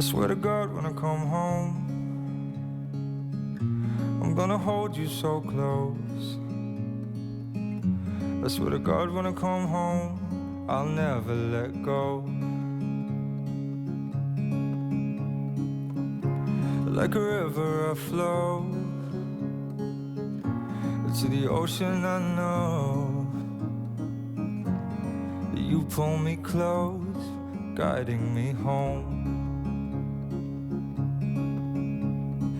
swear to God when I come home, I'm gonna hold you so close. I swear to God when I come home, I'll never let go. Like a river I flow to the ocean. I know you pull me close, guiding me home.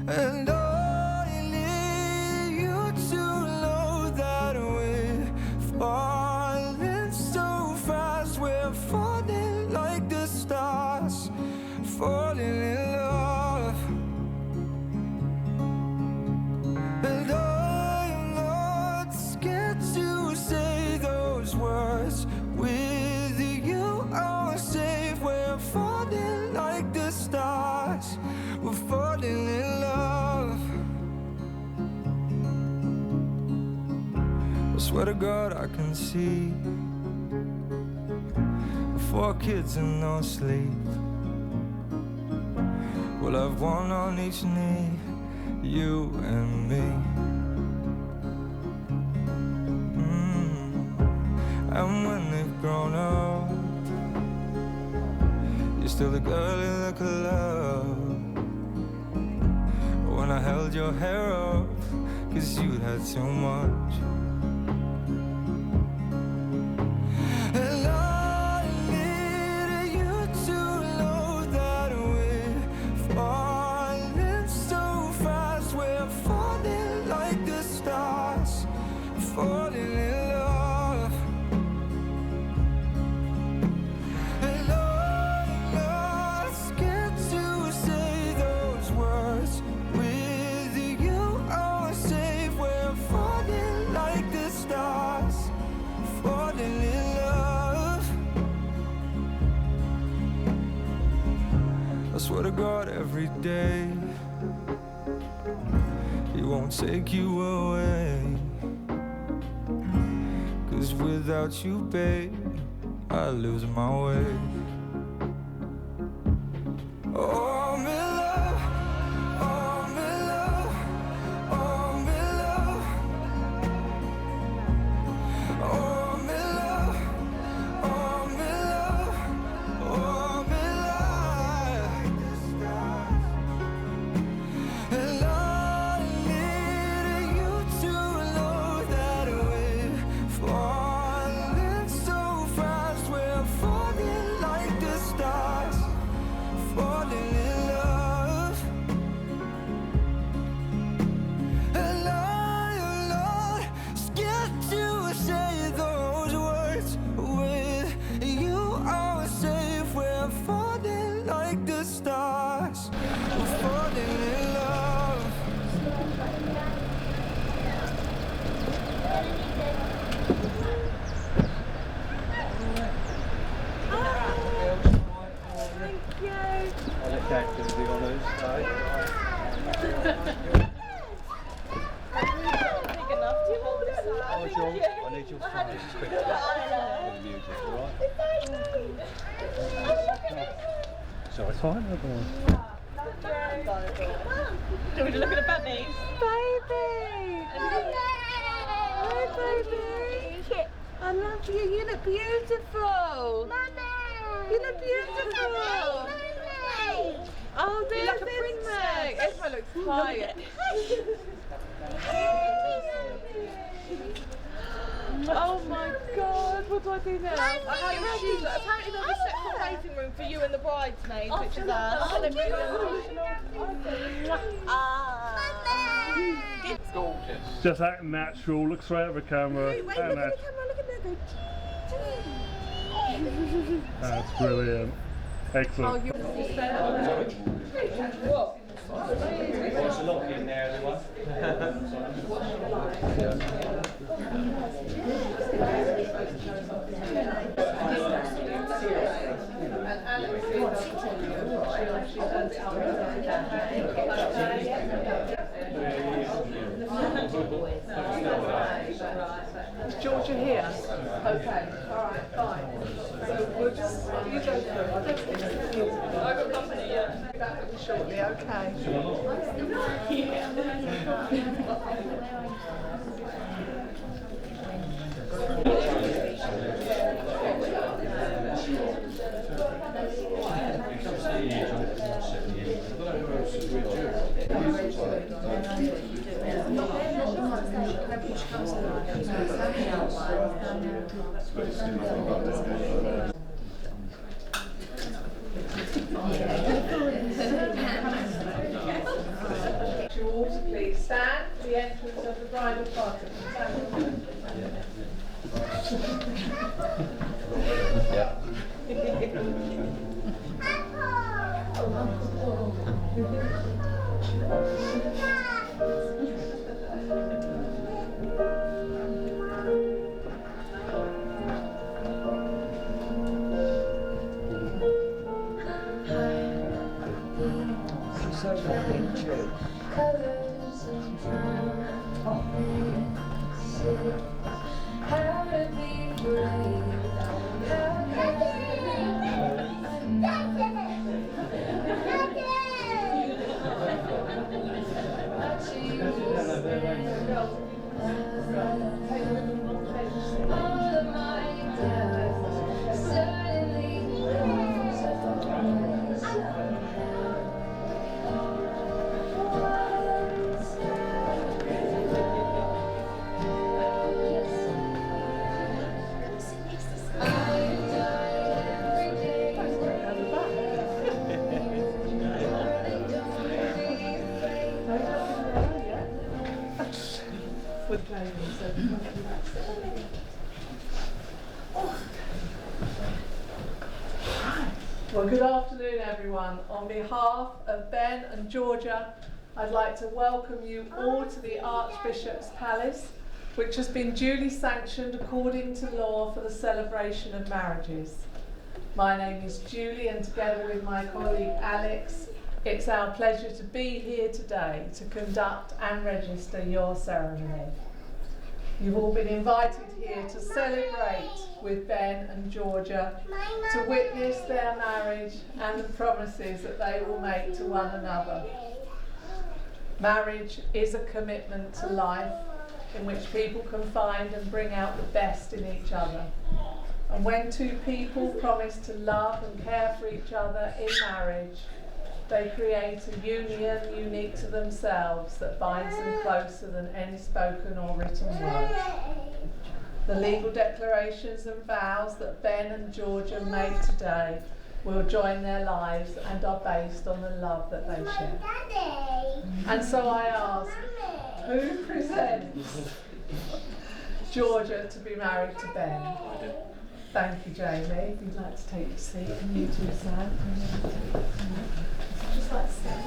And I need you to know that we're falling so fast. We're falling like the stars, falling in love. And I'm not scared to say those words. With you I'm safe. We're falling like the stars, we're falling in love. I swear to God I can see 4 kids and no sleep. We'll have one on each knee, you and me. And when they've grown up, you're still the girl in the club. When I held your hair up, 'cause you'd had too much. And I need you to know that we're falling so fast. We're falling like the stars, falling in love. And I'm not scared to say those words. With you I'm safe. We're falling like the stars, falling in love. I swear to God every day He won't take you away. 'Cause without you, babe, I lose my way. Oh, I'm in love, oh, I'm in love, oh, I'm in love. Oh, I'm in love, oh, I'm in love, oh, I'm in love. And I need you to know that we're falling so fast. We're falling like the stars, falling in love. And I'm not scared to say those words. With you I'm safe. We're falling like the stars, we're falling in love. I'll let Dad do the honours. Big enough to hold this up. I need your phone quickly. With the music, alright? So it's fine, Do you want me to look at the bunnies? Baby! Hi, baby! I love you. You look beautiful. Mummy! You look beautiful. Oh, there's like a princess. Esma looks quiet. Oh my God! What do I do now? I have a shoot. Apparently there's a separate waiting room for you and the bridesmaids, which is us. It's gorgeous. Just acting natural, look straight at the camera. Wait, look at the camera, look at there, go. That's brilliant. Excellent. There's a lot in there, everyone. Is Georgia here? Okay, alright, fine. So we'll just, you go through. I've got company, yeah. Okay. You all to please stand for the entrance of the bridal party. Colors in front of me. How to be brave. All of my doubts suddenly Well, good afternoon, everyone. On behalf of Ben and Georgia, I'd like to welcome you all to the Archbishop's Palace, which has been duly sanctioned according to law for the celebration of marriages. My name is Julie, and together with my colleague Alex, it's our pleasure to be here today to conduct and register your ceremony. You've all been invited here to celebrate with Ben and Georgia, to witness their marriage and the promises that they will make to one another. Marriage is a commitment to life in which people can find and bring out the best in each other. And when two people promise to love and care for each other in marriage, they create a union unique to themselves that binds them closer than any spoken or written word. The legal declarations and vows that Ben and Georgia make today will join their lives and are based on the love that they share. And so I ask, who presents Georgia to be married to Ben? Thank you, Jamie. If you'd like to take your seat, and you too, Sam. Just like to stand.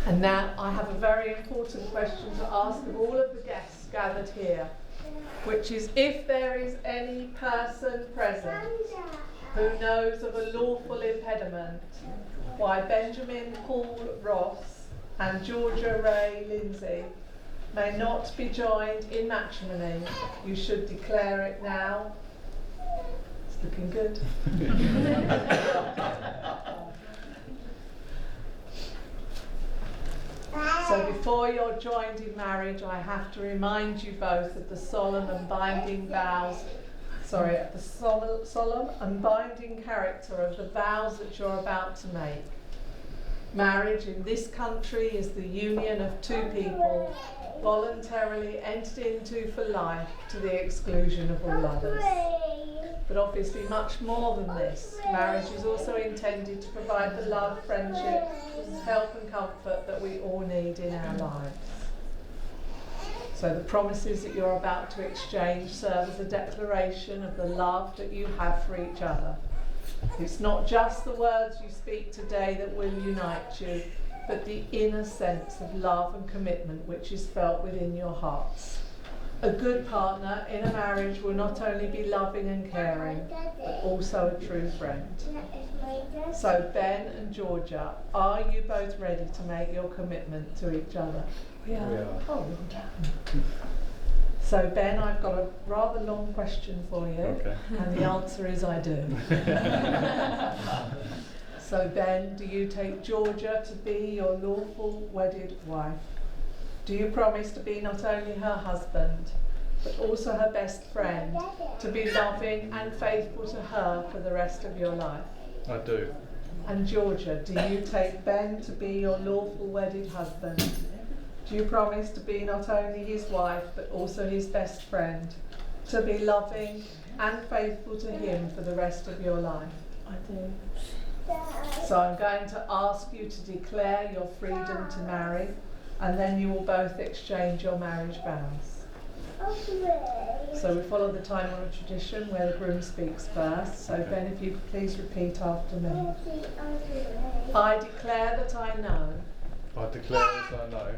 And now I have a very important question to ask of all of the guests gathered here, which is if there is any person present who knows of a lawful impediment why Benjamin Paul Ross and Georgia Ray Lindsay may not be joined in matrimony, you should declare it now. It's looking good. So before you're joined in marriage, I have to remind you both of the solemn and binding vows, the solemn and binding character of the vows that you're about to make. Marriage in this country is the union of two people voluntarily entered into for life to the exclusion of all others. But obviously much more than this, marriage is also intended to provide the love, friendship, help and comfort that we all need in our lives. So the promises that you're about to exchange serve as a declaration of the love that you have for each other. It's not just the words you speak today that will unite you, but the inner sense of love and commitment which is felt within your hearts. A good partner in a marriage will not only be loving and caring, but also a true friend. So Ben and Georgia, are you both ready to make your commitment to each other? We are. Oh, well done. So Ben, I've got a rather long question for you, Okay. and the answer is I do. So Ben, do you take Georgia to be your lawful wedded wife? Do you promise to be not only her husband, but also her best friend, to be loving and faithful to her for the rest of your life? I do. And Georgia, do you take Ben to be your lawful wedded husband? Do you promise to be not only his wife, but also his best friend, to be loving and faithful to him for the rest of your life? I do. So I'm going to ask you to declare your freedom to marry, and then you will both exchange your marriage vows. So we follow the time-honoured tradition where the groom speaks first. So Ben, if you could please repeat after me. I declare that I know, I declare that I know,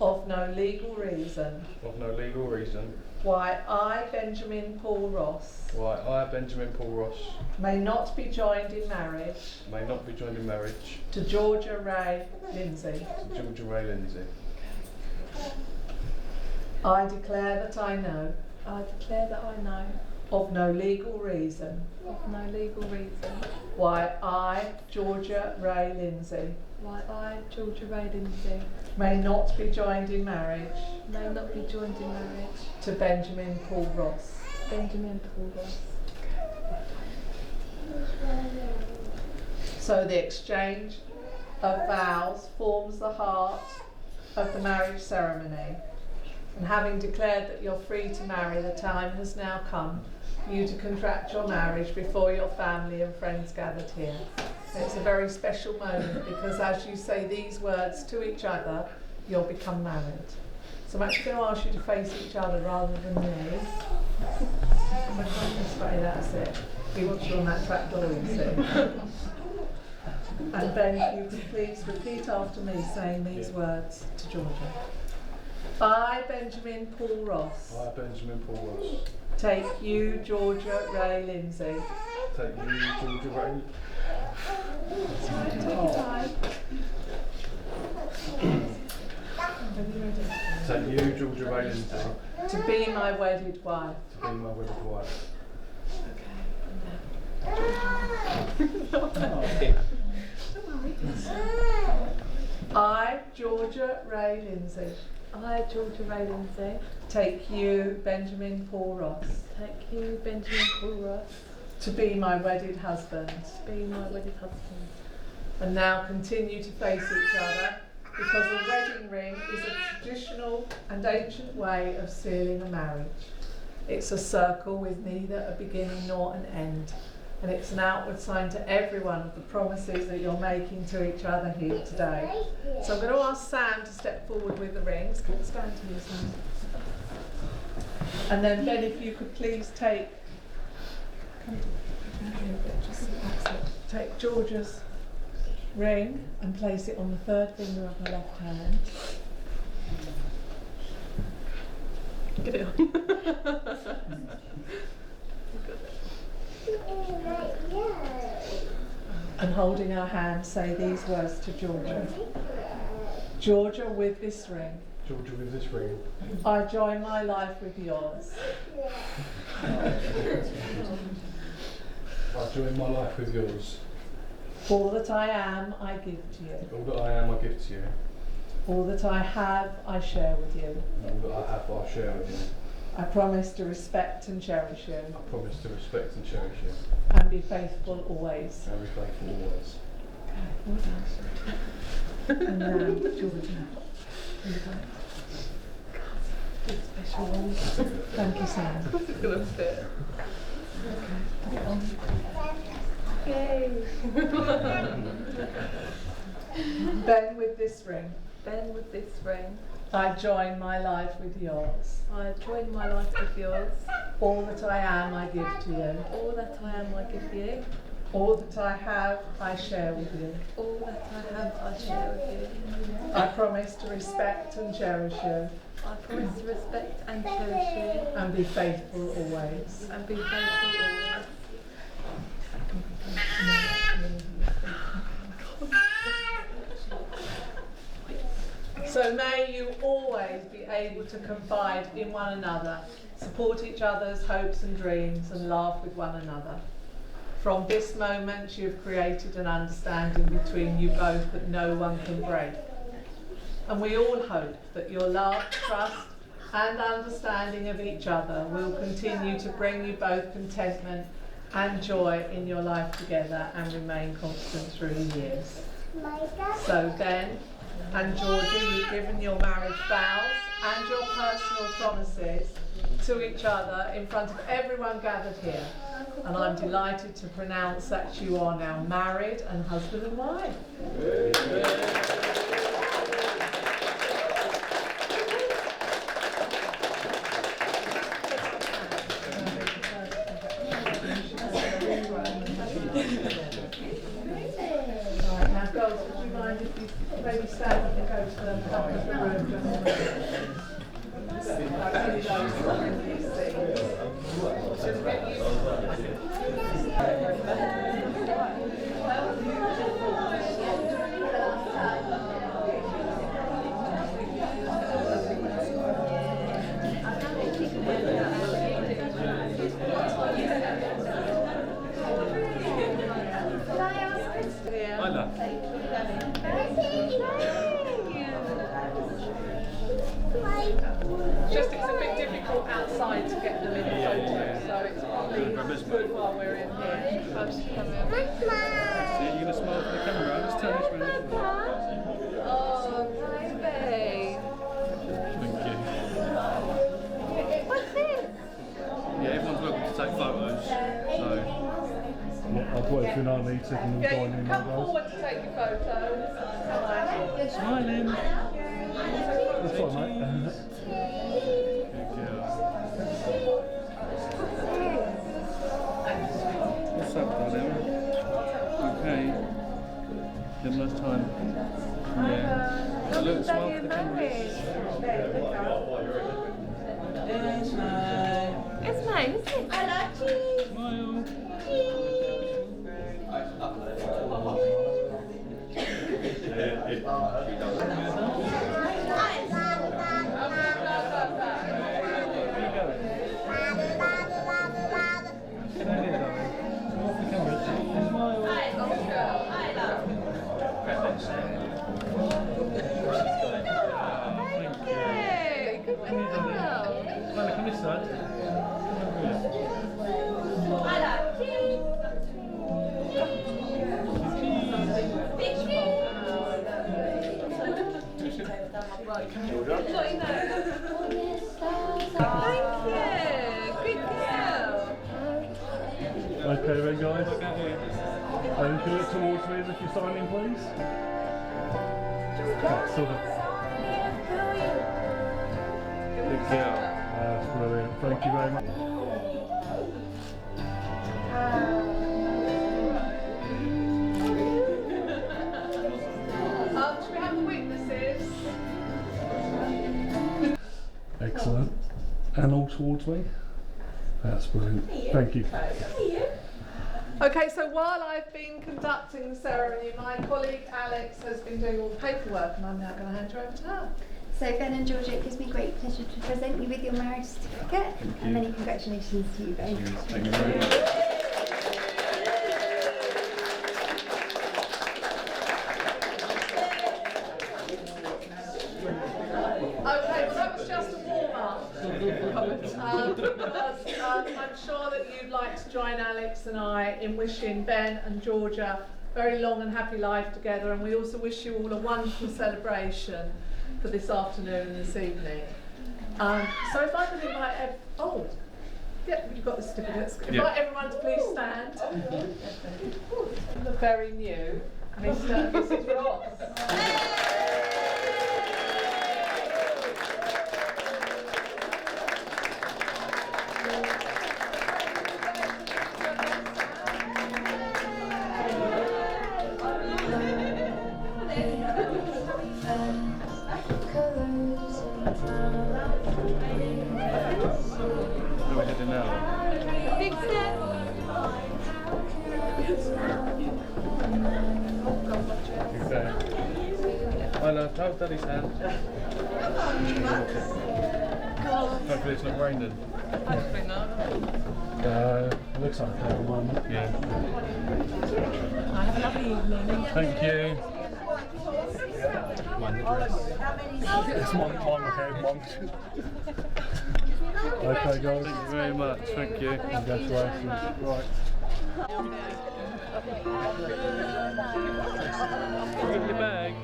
of no legal reason, of no legal reason, why I, Benjamin Paul Ross, why I, Benjamin Paul Ross, may not be joined in marriage may not be joined in marriage to Georgia Ray Lindsay. to Georgia Ray Lindsay. I declare that I know, I declare that I know, of no legal reason, of no legal reason, why I, Georgia Ray Lindsay, why I, Georgia Ray Lindsay, may not be joined in marriage may not be joined in marriage to Benjamin Paul Ross. to Benjamin Paul Ross. So the exchange of vows forms the heart of the marriage ceremony. And having declared that you're free to marry, the time has now come for you to contract your marriage before your family and friends gathered here. It's a very special moment because as you say these words to each other, you'll become married. So I'm actually going to ask you to face each other rather than me. This way, that's it. We want you on that trap door, you see. And Ben, if you could please repeat after me saying these words to Georgia. I, Benjamin Paul Ross, I, Benjamin Paul Ross, take you, Georgia Ray Lindsay, take you, Georgia Ray, take you, Georgia Ray Lindsay, to be my wedded wife. to be my wedded wife. I, Georgia Ray Lindsay, I, Georgia Ray Lindsay, take you, Benjamin Paul Ross, take you, Benjamin Paul Ross, to be my wedded husband. to be my wedded husband. And now continue to face each other because a wedding ring is a traditional and ancient way of sealing a marriage. It's a circle with neither a beginning nor an end. And it's an outward sign to everyone of the promises that you're making to each other here today. So I'm going to ask Sam to step forward with the rings. Come and stand here, Sam. And then Ben, if you could please take Georgia's ring and place it on the third finger of her left hand. Get it on. And holding her hand, say these words to Georgia. Georgia, with this ring, Georgia, with this ring, I join my life with yours. I join my life with yours. All that I am, I give to you. All that I am, I give to you. All that I have, I share with you. And all that I have, I share with you. I promise to respect and cherish you, I promise to respect and cherish you, and be faithful always. and be faithful always. And now, Georgia. Special one. Thank you, Sam. It's gonna fit. Ben, with this ring, Ben, with this ring, I join my life with yours. I join my life with yours. All that I am, I give to you. All that I am, I give you. All that I have, I share with you. All that I have, I share with you. I promise to respect and cherish you, I promise to respect and cherish you, and be faithful always. and be faithful always. So may you always be able to confide in one another, support each other's hopes and dreams, and laugh with one another. From this moment, you've created an understanding between you both that no one can break. And we all hope that your love, trust, and understanding of each other will continue to bring you both contentment and joy in your life together and remain constant through the years. So Ben and Georgia, you've given your marriage vows and your personal promises to each other in front of everyone gathered here. And I'm delighted to pronounce that you are now married and husband and wife. Right, now girls, would you mind if you maybe stand up and go to the back of the room? Just it's a bit difficult outside to get them in the photo, so it's probably good while we're in here. See, you're going to smile for the camera. Just turn this way. Oh, baby. Thank you. What's this? Yeah, everyone's welcome to take photos. So, Yeah, I've worked in our need to Yeah, you can come forward to take your photos. smiling. That's fine, mate. Good girl. What's up, darling? Okay. You had a nice time? Yeah. Look, smile for the camera. It's mine, isn't it? I love you. Smile. Come this side. Okay then, guys. And can you look towards me as if you're signing, please? Excellent. Good girl. That's brilliant. Thank you very much. Should we have the witnesses? Excellent. And all towards me. That's brilliant. Thank you. Okay, so while I've been conducting the ceremony, my colleague Alex has been doing all the paperwork, and I'm now going to hand you over to her. So Ben and Georgia, it gives me great pleasure to present you with your marriage certificate and many congratulations to you both. Thank you very much. Okay, well that was just a warm-up. Because I'm sure that you'd like to join Alex and I in wishing Ben and Georgia a very long and happy life together, and we also wish you all a wonderful celebration for this afternoon and this evening. So if I could invite yeah, you've got the certificates. Invite everyone to please stand. The very new Mrs. Ross. Where are we heading now? Big step. Okay. Bella, how's Daddy's hand? Hopefully it's not raining. Hopefully not. It looks like that at the moment. Yeah. Have a lovely evening. Thank you. It's my head, Mum. Okay, guys. Thank you very much. Thank you. Congratulations. Right. Get your bag.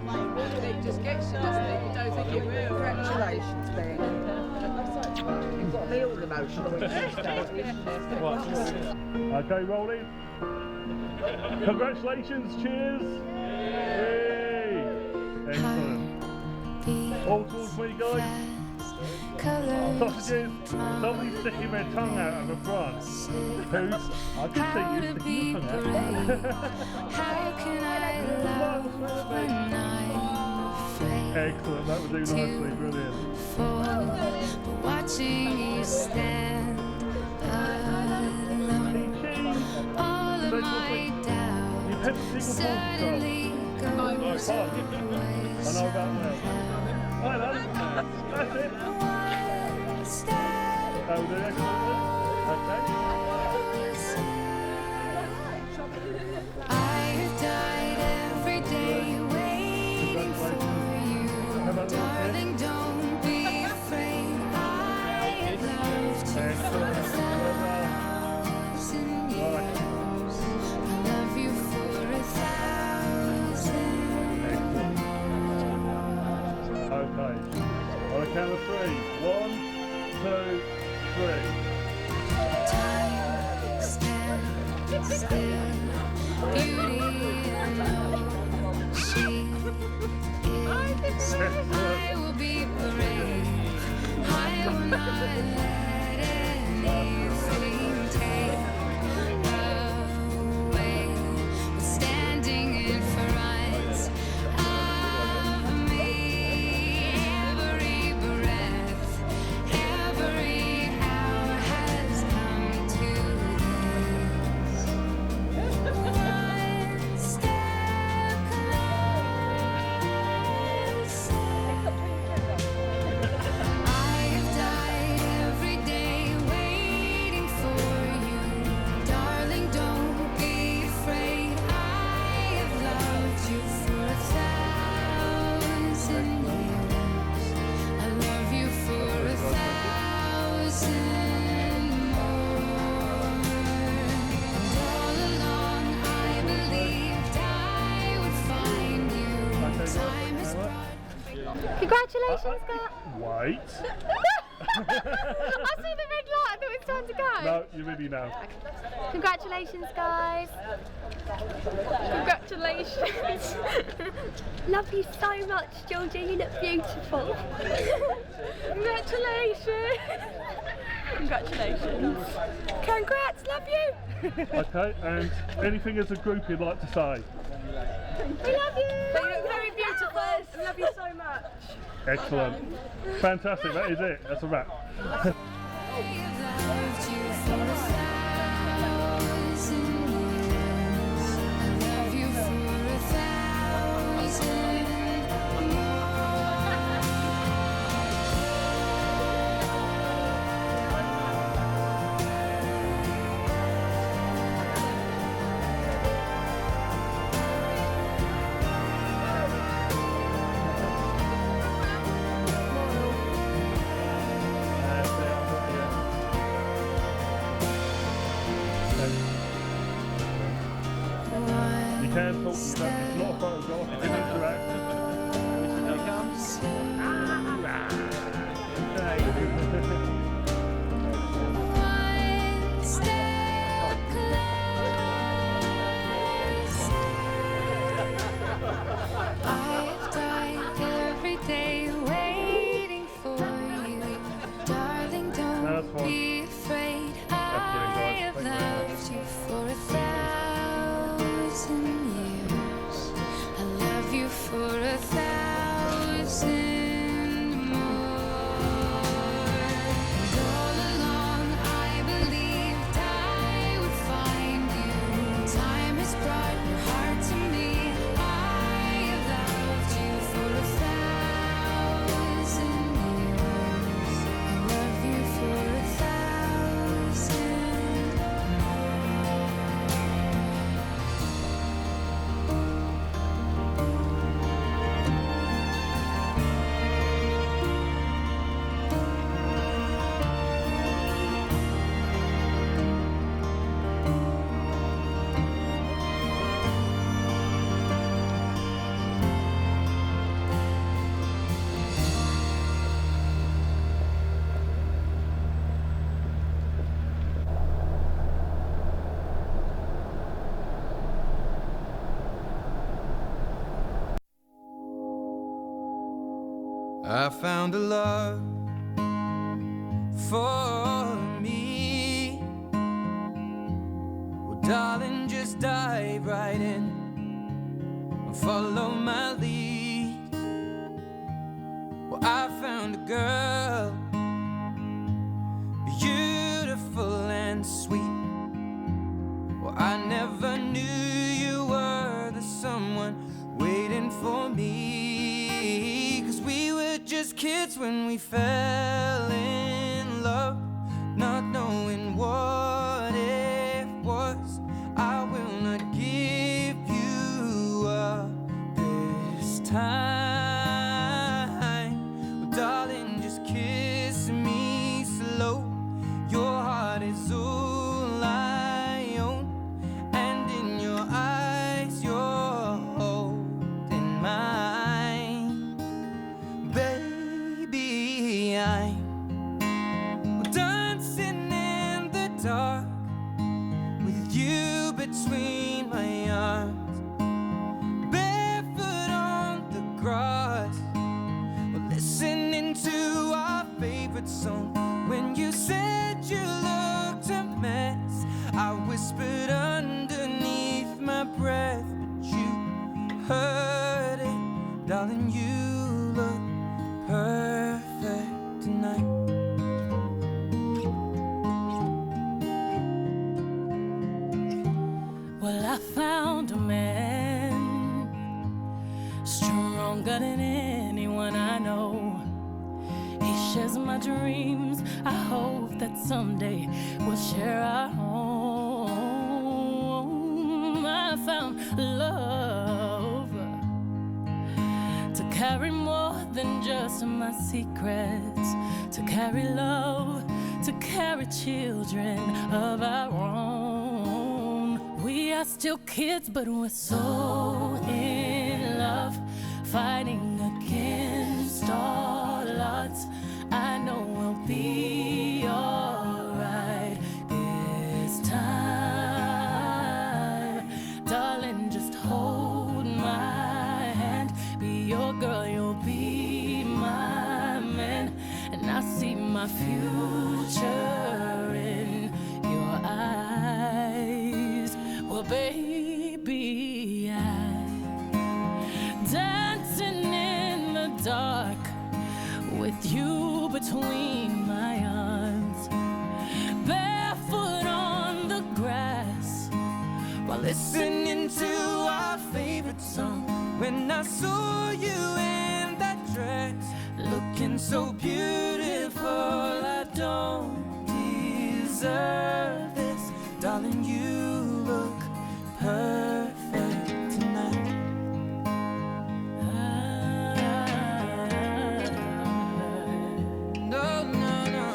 It just gets you, doesn't it? You don't think it will. Congratulations, Ben. You've got me all emotional when you start. Okay, rolling. Congratulations. Cheers. Yay. Excellent. All towards me, guys. Sausages, somebody sticking their tongue out of the front. Who's? I can see you sticking your tongue out. How can I love when I'm afraid? Excellent, that would do nicely, brilliant. For watching you stand alone. All of my You doubts pepper single suddenly go I know that well. Hello, that's it. one step Oh, the next one. Okay. I have died every day waiting for you. Darling, don't be afraid. I have loved you for 1,000 years. I love you for 1,000. Okay. On a count of 3. 1, 2, 3. Time stands still. Beauty and she is. I will be brave. I will not let anything take away what's standing in front of me. Every breath, every hour has come to this. One step closer. I have died every day waiting for you. Darling, don't be afraid. I have loved you for 1,000 years. I love you for 1,000 more. And all along I believed I would find you. Time has brought. Congratulations, guys. Wait. I see the red light. I thought it was time to go. No, you really know. Congratulations, guys. Congratulations. Love you so much, Georgia. You look beautiful. Congratulations. Congratulations. Congrats. Love you. Okay, and anything as a group you'd like to say? We love you. You look very beautiful. I love you so much. Excellent. Fantastic, that is it. That's a wrap. I have loved you for 1,000 years. I love you for 1,000 You can talk, it's not a photograph, it's an interaction. One step closer. I've died every day waiting for you. Darling, That's don't fine. be afraid. I brilliant, have guys. loved you for 1,000 years. I love you for 1,000 more. I found a love for me. Well, darling, just dive right in and follow my lead. Well, I found a girl, beautiful and sweet. Well, I never knew you were the someone waiting for me. 'Cause we were just kids when we fell in love, not knowing what it was. I will not give you up this time. Well, darling, just kiss me slow. Your heart is all I own, and in your eyes you're holding mine. Baby, I'm dancing in the dark with you between my arms, barefoot on the grass. We're listening to our favorite song. When you said you looked a mess, I whispered underneath my breath, but you heard it. Darling, you look perfect tonight. Well, I found a man stronger than anyone I know. He shares my dreams. I hope that someday we'll share our home. I found love to carry more than just my secrets, to carry love, to carry children of our own. We are still kids, but we're so in love, fighting against all odds. I know we'll be alright this time. Darling, just hold my hand. Be your girl, you'll be my man. And I see my future in your eyes. Well, baby, I'm dancing in the dark with you between my arms, barefoot on the grass, while listening to our favorite song. When I saw you in that dress, looking so beautiful, I don't deserve this. Darling, you look perfect tonight. No, no, no.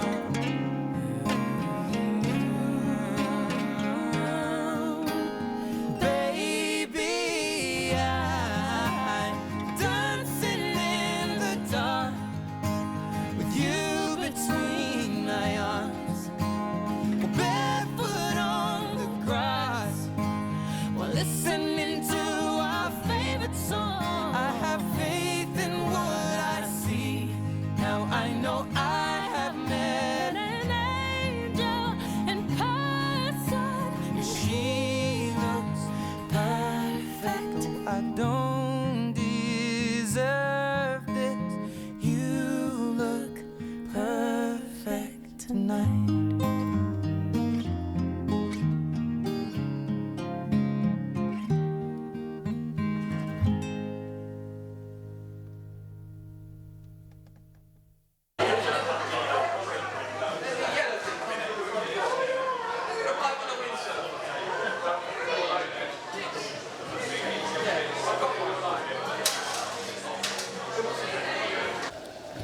Baby, I'm dancing in the dark with you between my arms, barefoot on the grass, while listening to our favorite song. I have faith in what I see. Now I know I have met an angel in person, and she looks perfect. I don't deserve this. You look perfect tonight.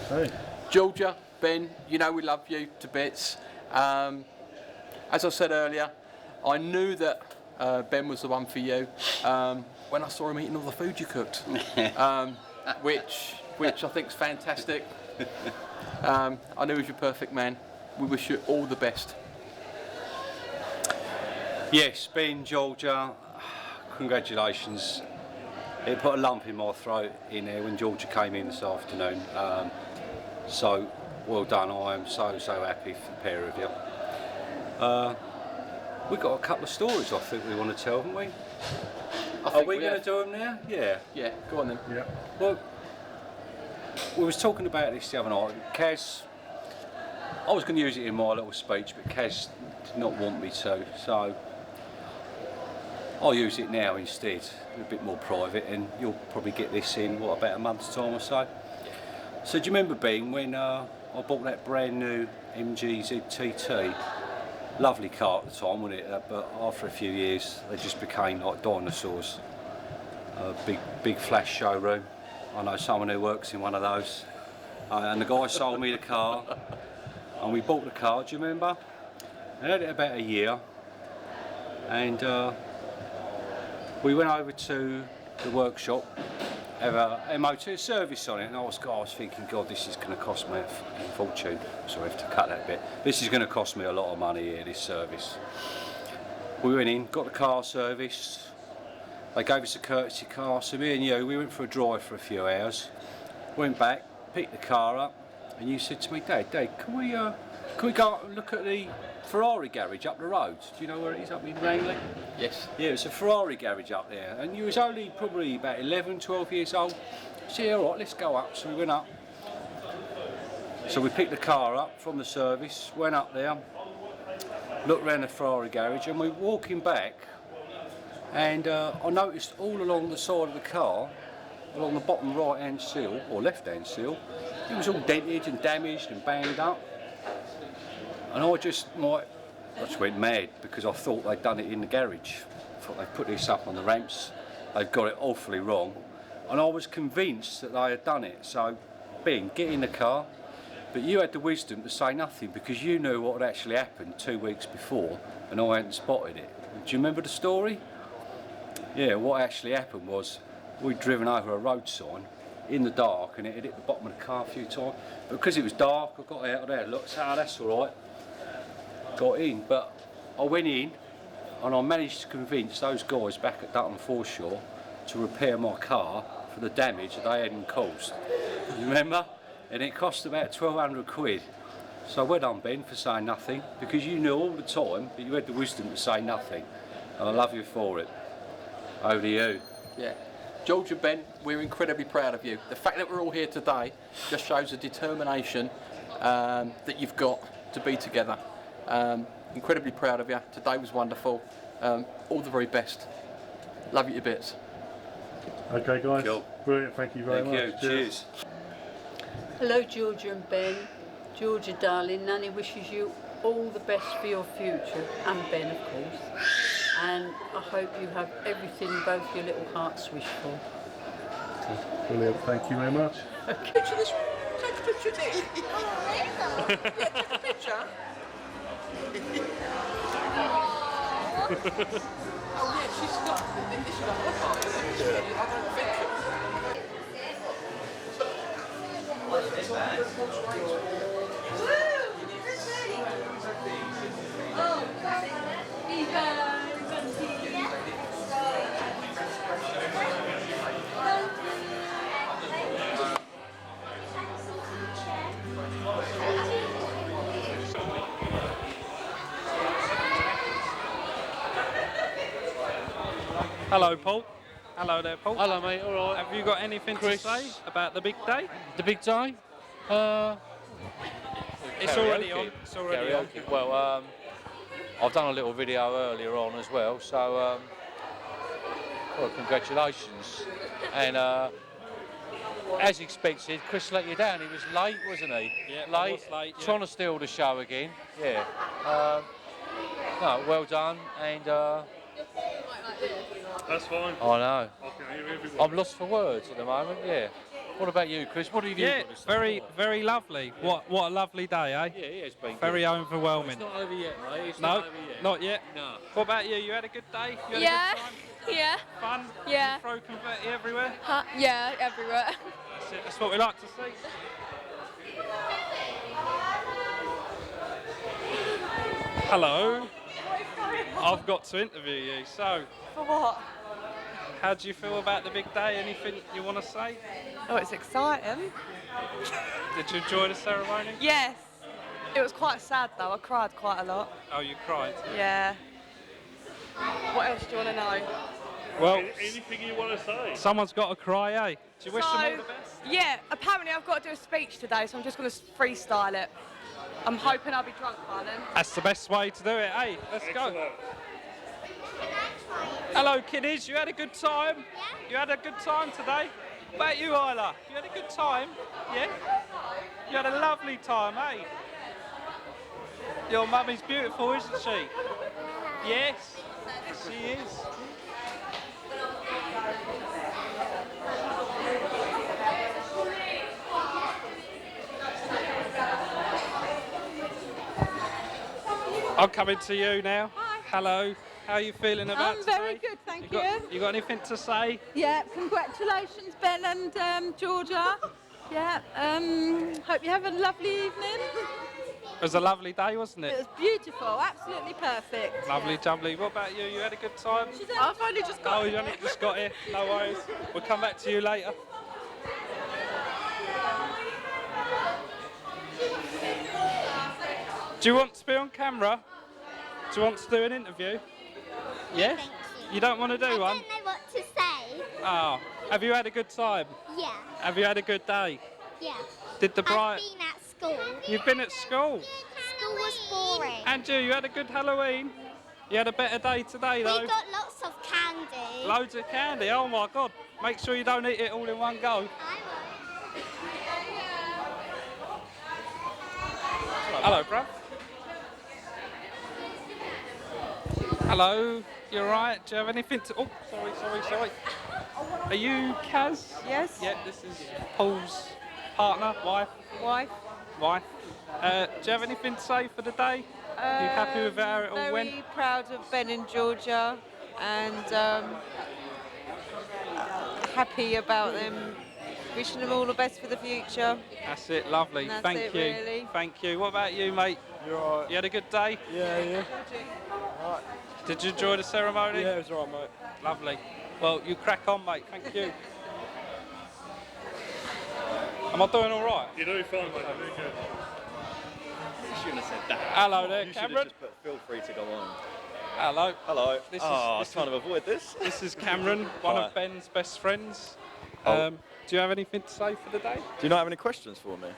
Hey. Georgia, Ben, you know we love you to bits. As I said earlier, I knew that Ben was the one for you when I saw him eating all the food you cooked, which I think is fantastic. I knew he was your perfect man. We wish you all the best. Yes, Ben, Georgia, congratulations. It put a lump in my throat in there when Georgia came in this afternoon. So, well done. I am so happy for the pair of you. We've got a couple of stories I think we want to tell, haven't we? Are we going to do them now? Yeah. Yeah, go on then. Yeah. Well, we was talking about this the other night. Kaz, I was going to use it in my little speech, but Kaz did not want me to, so I'll use it now instead, a bit more private, and you'll probably get this in, what, about a month's time or so? So do you remember, Ben, when I bought that brand new MG ZTT? Lovely car at the time, wasn't it? But after a few years, they just became like dinosaurs. Big flash showroom. I know someone who works in one of those. And the guy sold me the car, and we bought the car, do you remember? I had it about a year, and we went over to the workshop, have a MOT service on it, and I was thinking, God, this is going to cost me a fucking fortune. So I have to cut that bit. This is going to cost me a lot of money here, this service. We went in, got the car serviced. They gave us a courtesy car, so me and you, we went for a drive for a few hours. Went back, picked the car up, and you said to me, Dad, can we go up and look at the Ferrari garage up the road? Do you know where it is, up in Rangley? Yes. Yeah, it's a Ferrari garage up there, and you was only probably about 11, 12 years old. So yeah, all right, let's go up. So we went up. So we picked the car up from the service, went up there, looked around the Ferrari garage, and we were walking back, and I noticed all along the side of the car, along the bottom right-hand sill, or left-hand sill, it was all dented and damaged and banged up. And I just went mad because I thought they'd done it in the garage. I thought they'd put this up on the ramps, they'd got it awfully wrong. And I was convinced that they had done it. So, Ben, get in the car. But you had the wisdom to say nothing because you knew what had actually happened 2 weeks before and I hadn't spotted it. Do you remember the story? Yeah, what actually happened was we'd driven over a road sign in the dark and it had hit the bottom of the car a few times. But because it was dark, I got out of there, looked, that's all right. Got in, but I went in and I managed to convince those guys back at Dutton Foreshore to repair my car for the damage that they hadn't caused. You remember? And it cost about 1,200 quid. So well done, Ben, for saying nothing, because you knew all the time that you had the wisdom to say nothing. And I love you for it. Over to you. Yeah. George and Ben, we're incredibly proud of you. The fact that we're all here today just shows the determination that you've got to be together. Incredibly proud of you. Today was wonderful. All the very best. Love you to bits. Okay, guys. Cool. Brilliant. Thank you very much. Thank you. Cheers. Hello, Georgia and Ben. Georgia, darling, Nanny wishes you all the best for your future, and Ben, of course. And I hope you have everything both your little hearts wish for. Brilliant. Thank you very much. Okay. Picture this. Take a picture of this. Yeah, take a picture. Oh yeah, she's got her part, isn't it? I don't think Hello, Paul. Hello there, Paul. Hello, mate. All right. Have you got anything Chris. to say about the big day? The big day? It's already on. It's already on. Karaoke. Well, I've done a little video earlier on as well, so well, congratulations. And as expected, Chris let you down. He was late, wasn't he? Yeah, late. I was late. Yeah. Trying to steal the show again. Yeah. No, well done. And That's fine. I know. Okay, everyone. I'm lost for words at the moment. Yeah. What about you, Chris? What have you Yeah, got to say? very, very lovely. What a lovely day, eh? Yeah, it's been Very good. overwhelming. It's not over yet, mate. It's No, not over yet. not yet. No. What about you? You had a good day? You had Yeah. a good time? Yeah. Fun? Yeah. Did you throw confetti everywhere? Yeah, everywhere. That's it. That's what we like to see. Hello. I've got to interview you. So, For what? how do you feel about the big day? Anything you want to say? Oh, it's exciting. Did you enjoy the ceremony? Yes. It was quite sad though. I cried quite a lot. Oh, you cried? Yeah. What else do you want to know? Well, anything you want to say? Someone's got to cry, eh? Do you wish them all the best? Yeah, apparently I've got to do a speech today, so I'm just going to freestyle it. I'm hoping I'll be drunk by then. That's the best way to do it, eh? Let's go. Hello, kiddies. You had a good time? Yeah. You had a good time today? What about you, Isla? You had a good time? Yeah? You had a lovely time, eh? Your mummy's beautiful, isn't she? Yes. Yes, she is. I'm coming to you now. Hi. Hello. How are you feeling about today? I'm very good, thank you. You got anything to say? Yeah, congratulations, Ben and Georgia. Yeah, hope you have a lovely evening. It was a lovely day, wasn't It it? was beautiful, absolutely perfect. Lovely, jubbly. What about you? You had a good time? I've only just got Oh, you only just got here. No worries. We'll come back to you later. Do you want to be on camera? Do you want to do an interview? Yeah? You don't want to do one? I don't know what to say. Oh, have you had a good time? Yeah. Have you had a good day? Yeah. Did the bride... I've been at school. You've been at school? School was boring. And you had a good Halloween? You had a better day today though? We got lots of candy. Loads of candy, oh my God. Make sure you don't eat it all in one go. Hello, bruv. Hello, you alright? Do you have anything to... Oh, sorry. Are you Kaz? Yes. Yeah, this is Paul's partner, wife. Wife. Do you have anything to say for the day? Are you happy with how it all went? Very proud of Ben and Georgia, and happy about them. Wishing them all the best for the future. That's it, lovely. And that's Thank it, you. really. Thank you. What about you, mate? You're alright. You had a good day? Yeah. Alright. Did you enjoy the ceremony? Yeah, it was alright, mate. Lovely. Well, you crack on, mate. Thank you. Am I doing all right? You're doing fine, mate. You're doing good. You shouldn't have said that. Hello there, you should Cameron. have just put feel free to go on. Hello. Hello. This I is was trying to avoid this. This is Cameron, one Hi. of Ben's best friends. Oh. Do you have anything to say for the day? Do you not have any questions for me?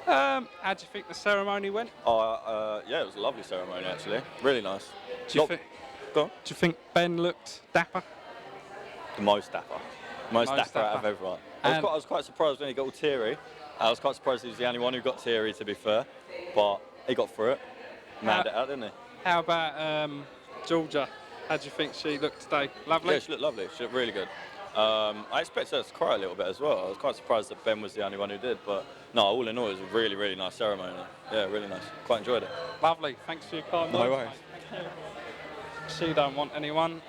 How do you think the ceremony went? Yeah, it was a lovely ceremony actually. Really nice. Do you think Ben looked dapper? The most dapper. Most dapper out of everyone. I was quite surprised when he got all teary. I was quite surprised he was the only one who got teary, to be fair. But he got through it. Manned it out, didn't he? How about Georgia? How do you think she looked today? Lovely? Yeah, she looked lovely. She looked really good. I expected her to cry a little bit as well. I was quite surprised that Ben was the only one who did. But no, all in all, it was a really, really nice ceremony. Yeah, really nice. Quite enjoyed it. Lovely. Thanks for your kind No words, worries. mate. She don't want anyone.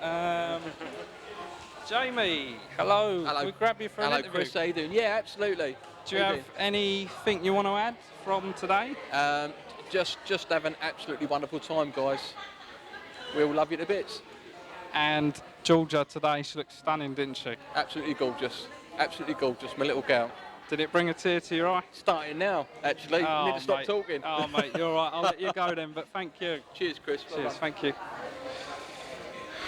Jamie, hello. Hello. We grab you for an Hello, interview. Chris. How you doing? Yeah, absolutely. Do you have anything you want to add from today? Just have an absolutely wonderful time, guys. We all love you to bits. And Georgia today, she looked stunning, didn't she? Absolutely gorgeous. Absolutely gorgeous, my little gal. Did it bring a tear to your eye? Starting now, actually. Oh, Need to stop mate. talking. Oh, mate, you're all right. I'll let you go then, but thank you. Cheers, Chris. Cheers, Bye-bye. thank you.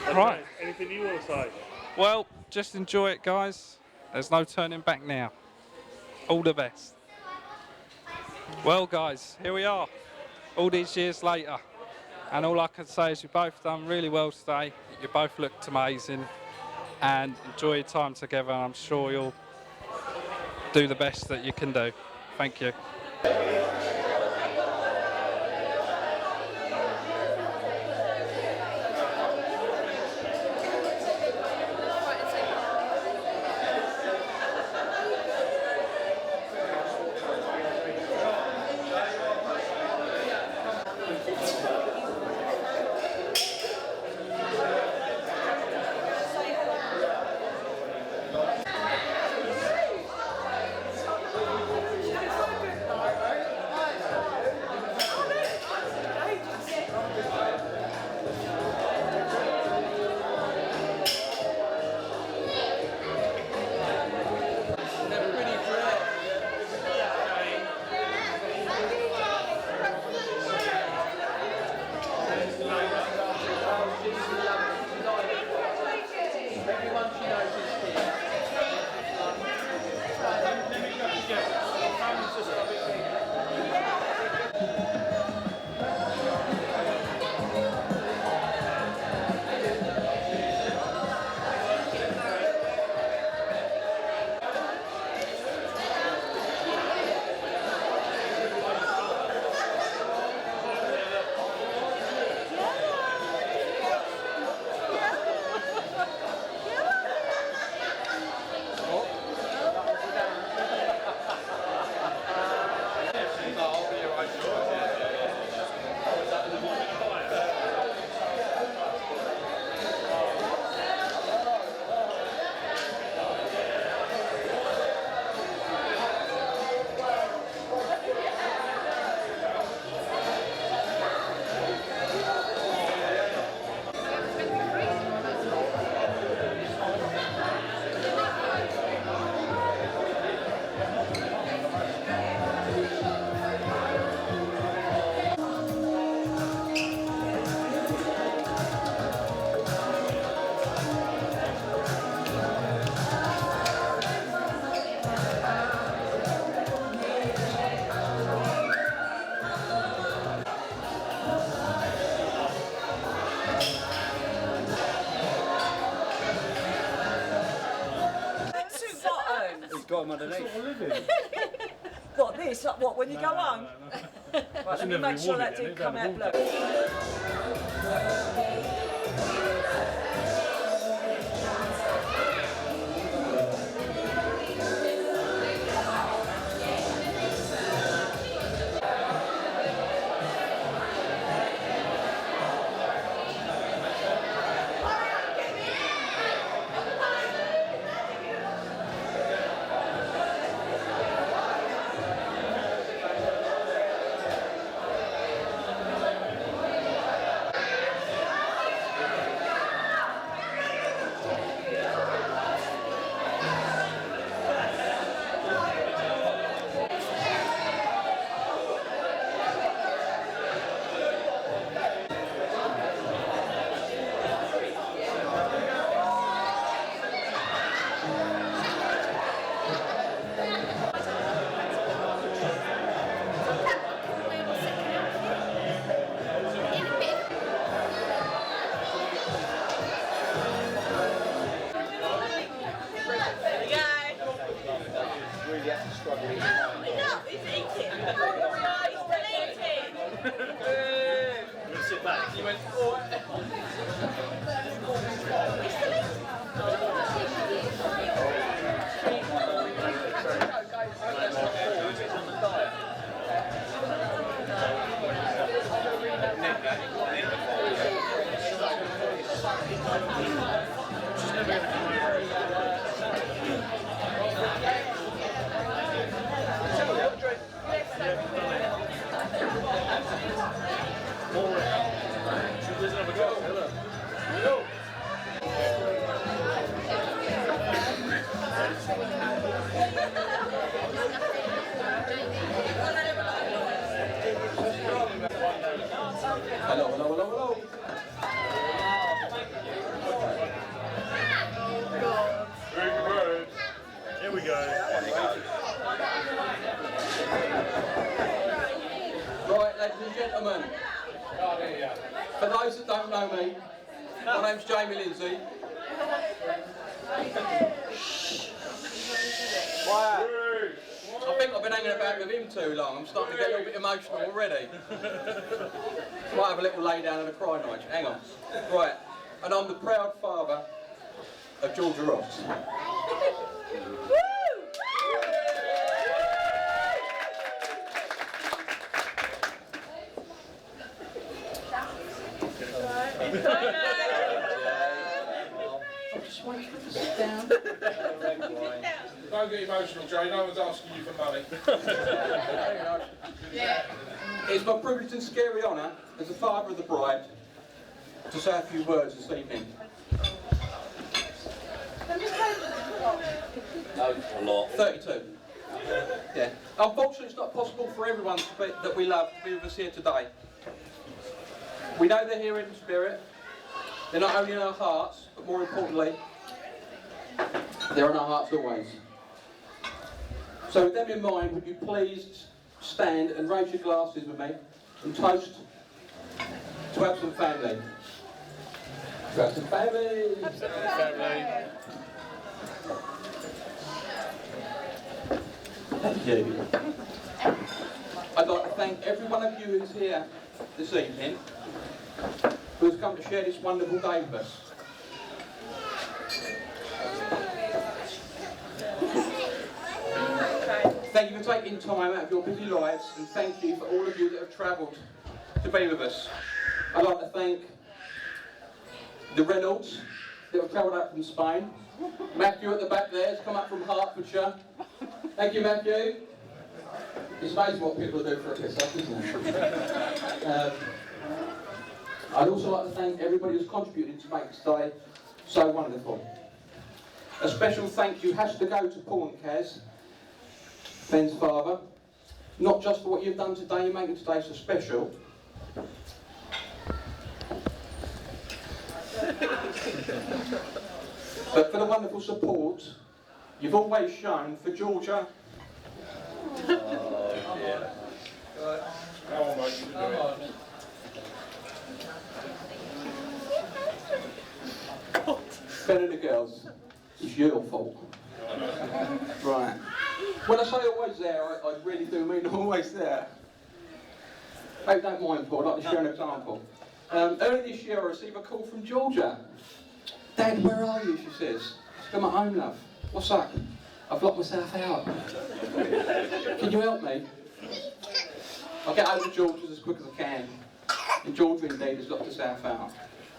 Okay, Right. Anything you want to say? Well, just enjoy it, guys. There's no turning back now. All the best. Well, guys, here we are, all these years later. And all I can say is you've both done really well today. You both looked amazing. And enjoy your time together. I'm sure you'll do the best that you can do. Thank you. It's like what, when you go home? Right, let me make sure that didn't come out blue. Hello, hello, hello, hello. Here we go. Right, ladies and gentlemen, for those that don't know me, my name's Jamie Lindsay. I think I've been hanging about with him too long. I'm starting to get a little bit emotional already. Might have a little lay down and a cry night. Hang on. Right, and I'm the proud father of Georgia Ross. Don't get emotional, Jay. No one's asking you for money. It's my privilege and scary honour, as the father of the bride, to say a few words this evening. A lot. 32. Yeah. Unfortunately, it's not possible for everyone that we love to be with us here today. We know they're here in spirit. They're not only in our hearts, but more importantly, they're in our hearts always. So with them in mind, would you please stand and raise your glasses with me and toast to Absent Family. To Absent Family. Absent Family. Thank you. I'd like to thank every one of you who's here this evening, who has come to share this wonderful day with us. Thank you for taking time out of your busy lives, and thank you for all of you that have travelled to be with us. I'd like to thank the Reynolds that have travelled up from Spain. Matthew at the back there has come up from Hertfordshire. Thank you, Matthew. It's amazing what people do for a piss up, isn't it? I'd also like to thank everybody who's contributed to make this day so wonderful. A special thank you has to go to Paul and Kaz, Ben's father, not just for what you've done today and making today so special, but for the wonderful support you've always shown for Georgia. Oh dear. Come on, mate, you can do it. Ben and the girls, it's your fault. Right. When I say always there, I really do mean always there. Hope don't mind, Paul, I'd like to share an example. Earlier this year I received a call from Georgia. Dad, where are you? She says. I'm at home, love. What's up? I've locked myself out. Can you help me? I'll get over to Georgia's as quick as I can. And Georgia indeed has locked herself out.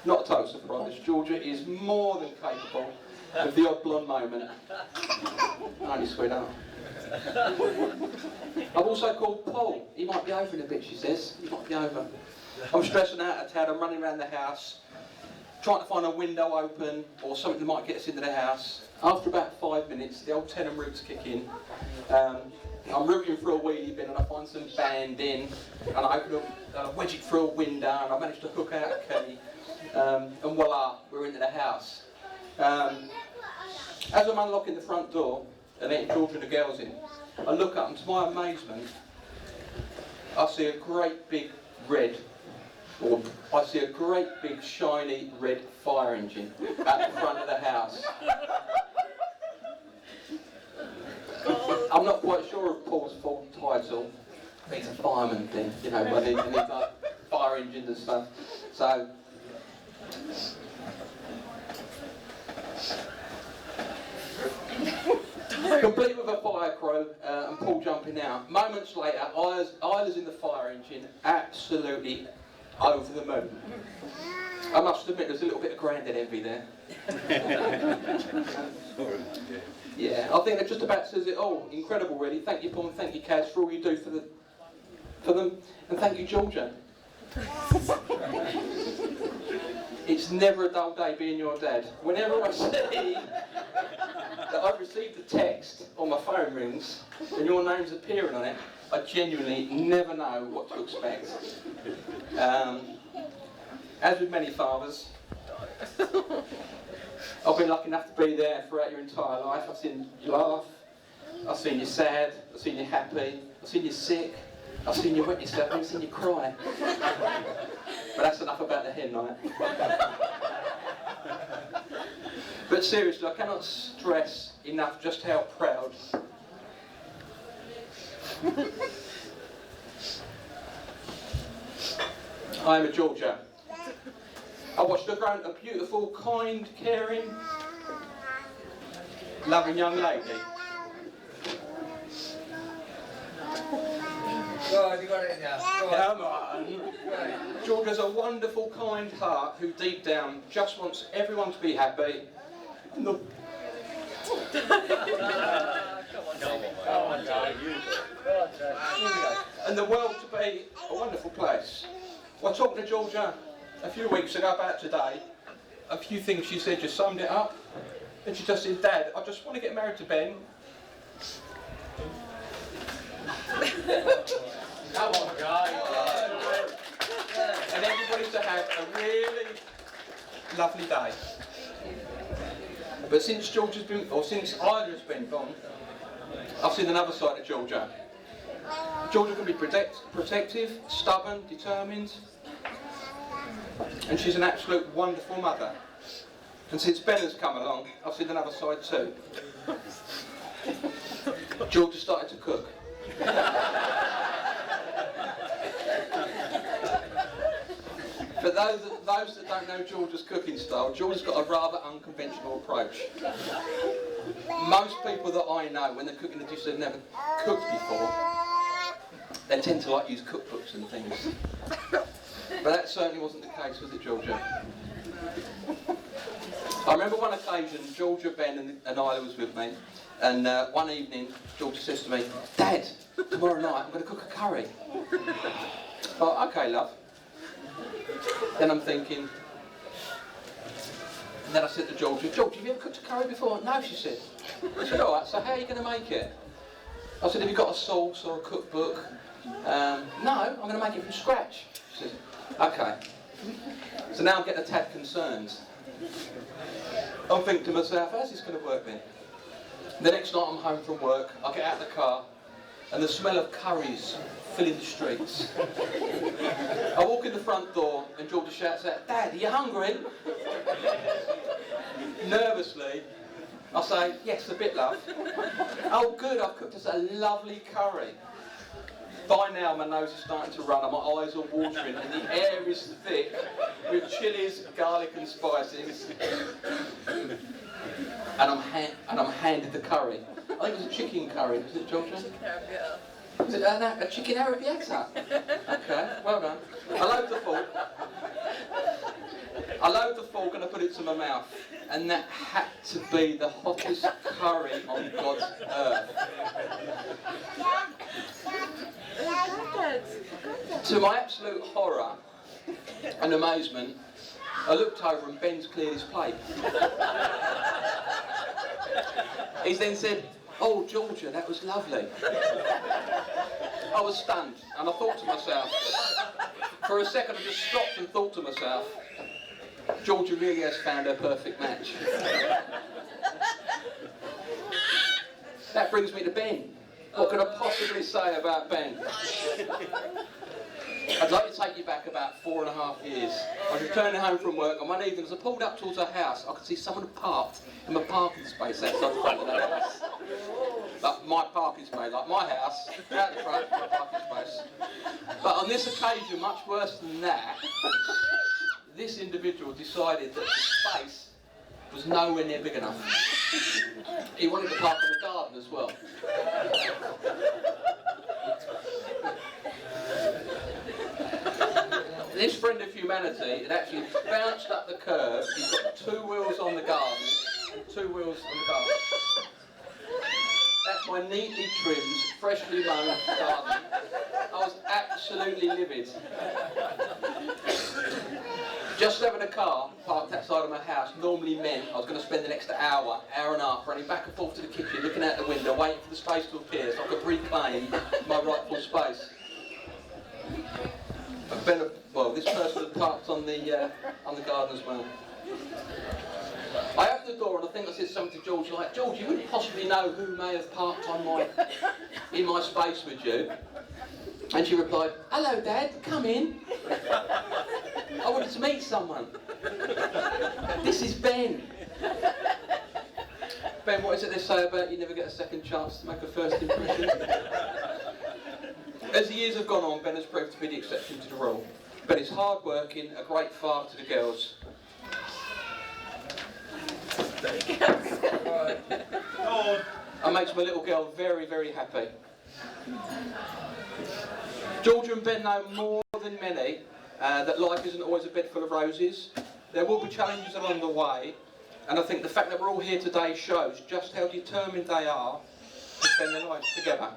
Not a total surprise. Georgia is more than capable of the odd blonde moment. Only sweetheart. I've also called Paul. He might be over in a bit, she says. He might be over. I'm stressing out a tad. I'm running around the house, trying to find a window open or something that might get us into the house. After about 5 minutes, the old tenon roots kick in. I'm rooting through a wheelie bin and I find some banding, and I open up, wedge it through a window, and I manage to hook out a key. And voila, we're into the house. As I'm unlocking the front door and letting Georgia and the girls in, I look up and to my amazement, I see a great big shiny red fire engine at the front of the house. I'm not quite sure of Paul's full title. It's a fireman thing, you know, when they like fire engines and stuff. So, complete with a fire crew and Paul jumping out. Moments later, Isla's in the fire engine, absolutely over the moon. I must admit, there's a little bit of grandad envy there. Yeah, I think that just about says it all. Incredible, really. Thank you, Paul, and thank you, Kaz, for all you do for them, and thank you, Georgia. It's never a dull day being your dad. Whenever I see that I've received a text or my phone rings and your name's appearing on it, I genuinely never know what to expect. As with many fathers, I've been lucky enough to be there throughout your entire life. I've seen you laugh, I've seen you sad, I've seen you happy, I've seen you sick, I've seen you wet yourself, I've seen you cry. But that's enough about the hen night. But seriously, I cannot stress enough just how proud I am of Georgia. I watched her grow into a beautiful, kind, caring, loving young lady. God, you got it now. Come on. Georgia's a wonderful, kind heart who deep down just wants everyone to be happy. And the and the world to be a wonderful place. Well, talking to Georgia a few weeks ago about today, a few things she said just summed it up. And she just said, Dad, I just want to get married to Ben. Come on, guys. And everybody's to have a really lovely day. But since Georgia's been, or since Isla's been gone, I've seen another side of Georgia. Georgia can be protective, stubborn, determined, and she's an absolute wonderful mother. And since Ben has come along, I've seen another side too. Georgia started to cook. For those that don't know Georgia's cooking style, Georgia's got a rather unconventional approach. Most people that I know, when they're cooking a dish they've never cooked before, they tend to like use cookbooks and things. But that certainly wasn't the case, was it, Georgia? I remember one occasion, Georgia, Ben and Isla was with me, and one evening Georgia says to me, Dad, tomorrow night I'm going to cook a curry. Oh, okay, love. Then I'm thinking, and then I said to Georgia, have you ever cooked a curry before? No, she said. I said, alright, so how are you going to make it? I said, have you got a sauce or a cookbook? No, I'm going to make it from scratch. She said, okay. So now I'm getting a tad concerned. I'm thinking to myself, how's this going to work then? The next night I'm home from work, I get out of the car, and the smell of curries filling the streets. I walk in the front door, and Georgia shouts out, Dad, are you hungry? Nervously, I say, yes, a bit, love. Oh, good, I've cooked us a lovely curry. By now, my nose is starting to run and my eyes are watering and the air is thick with chilies, garlic and spices. And I'm handed the curry. I think it was a chicken curry, was it, Georgia? Chicken arrabbiata. Was it a chicken arrabbiata? Okay, well done. I load the fork and I put it to my mouth. And that had to be the hottest curry on God's earth. To my absolute horror and amazement, I looked over and Ben's cleared his plate. He's then said, "Oh, Georgia, that was lovely." I was stunned and I thought to myself, for a second I just stopped and thought to myself, Georgia really has found her perfect match. That brings me to Ben. What could I possibly say about Ben? I'd like to take you back about 4.5 years. I was returning home from work and one evening as I pulled up towards our house, I could see someone parked in my parking space outside the front of the house. Like my parking space, like my house, out the front, my parking space. But on this occasion, much worse than that, this individual decided that the space was nowhere near big enough. He wanted to park in the garden as well. This friend of humanity had actually bounced up the curb. He's got 2 wheels on the garden, 2 wheels on the garden. That's my neatly trimmed, freshly mown garden. I was absolutely livid. Just having a car parked outside of my house normally meant I was going to spend the next hour and a half running back and forth to the kitchen, looking out the window, waiting for the space to appear so I could reclaim my rightful space. Well, this person had parked on the garden as well. I opened the door and I think I said something to George like, "George, you wouldn't possibly know who may have parked in my space, would you?" And she replied, "Hello, Dad, come in. I wanted to meet someone. This is Ben." Ben, what is it they say about you never get a second chance to make a first impression? As the years have gone on, Ben has proved to be the exception to the rule. Ben is hard working, a great father to the girls. And makes my little girl very, very happy. Georgia and Ben know more than many that life isn't always a bed full of roses. There will be challenges along the way, and I think the fact that we're all here today shows just how determined they are to spend their lives together.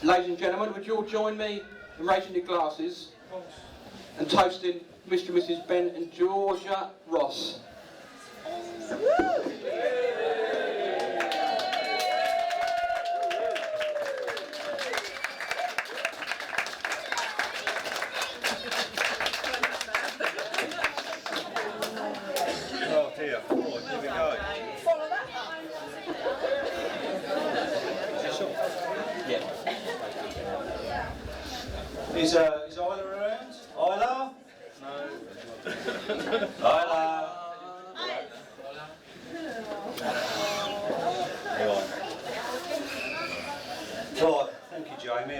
Ladies and gentlemen, would you all join me in raising your glasses and toasting Mr. and Mrs. Ben and Georgia Ross. Oh dear, here we go. Yeah. Is Isla around? Isla? No. Isla. Right, thank you, Jamie. I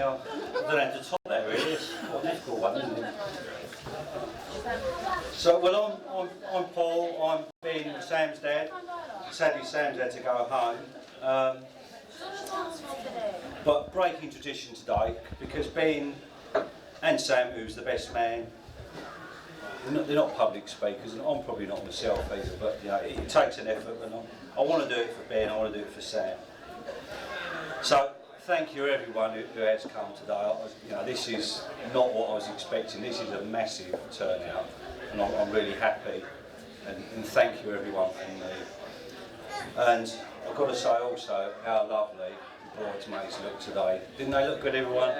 don't have to top that really. It's quite a difficult one, isn't it? So, well, I'm Paul. I'm Ben, Sam's dad. Sadly, Sam's had to go home. But breaking tradition today, because Ben and Sam, who's the best man, they're not public speakers, and I'm probably not myself either, but you know, it takes an effort, and I want to do it for Ben, I want to do it for Sam. So thank you everyone who has come today. You know, this is not what I was expecting, this is a massive turnout, and I'm really happy, and thank you everyone from me. And I've got to say also how lovely the bridesmaids look today. Didn't they look good, everyone?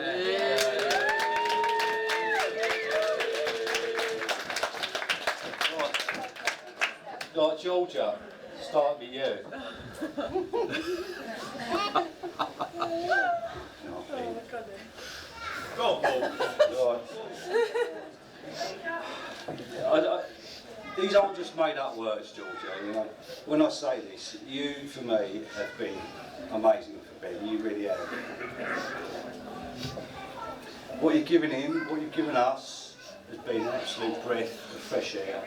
Right, Georgia, start with you. Go on, Paul. Right. these aren't just made up words, Georgia. You know, when I say this, you for me have been amazing for Ben. You really have. What you've given him, what you've given us, has been an absolute breath of fresh air.